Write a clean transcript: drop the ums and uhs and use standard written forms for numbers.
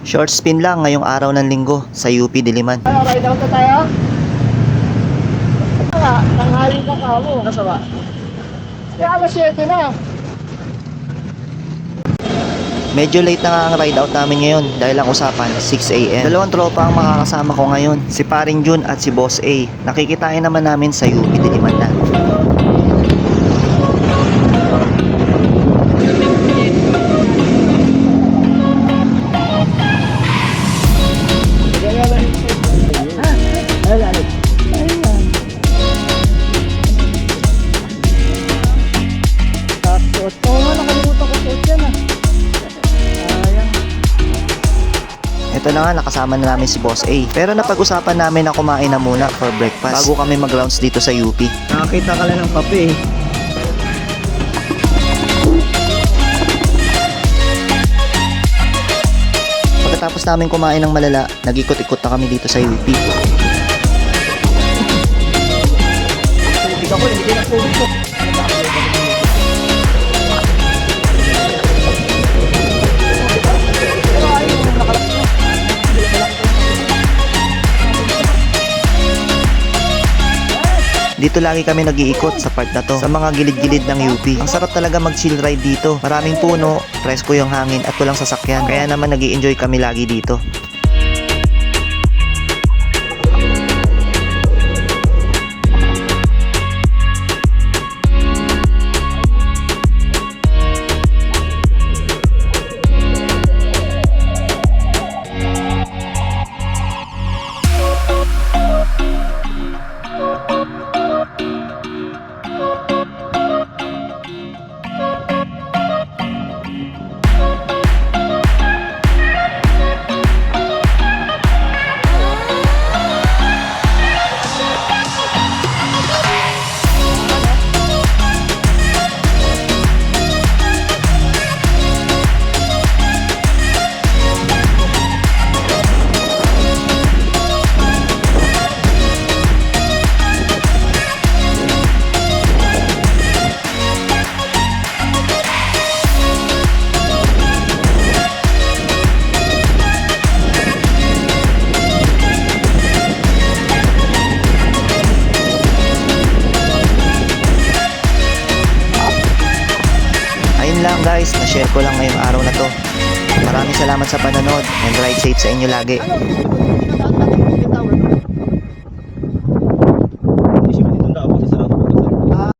Short spin lang ngayong araw ng linggo sa UP Diliman. Ride out na tayo? Tanghali ka mo. Kasama? Kaya alas 7 na. Medyo late na nga ang ride out namin ngayon dahil ang usapan 6 AM. Dalawang tropa ang makakasama ko ngayon, si Paring Jun at si Boss A. Nakikitain naman namin sa UP Diliman na. Ito na nga, nakasama na namin si Boss A. Pero napag-usapan namin na kumain na muna for breakfast bago kami mag-rounds dito sa UP. Nakakita ka lang ng kape eh. Pagkatapos namin kumain ng malala, nag-ikot-ikot na kami dito sa UP. Tubig ako, hindi na tubig ko. Dito lagi kami nag-iikot sa part na to, sa mga gilid-gilid ng UP. Ang sarap talaga mag-chill ride dito. Maraming puno, presko yung hangin at walang sasakyan. Kaya naman nag-i-enjoy kami lagi dito. Lang guys, na-share ko lang ngayong araw na to. Maraming salamat sa panonood and ride safe sa inyo lagi.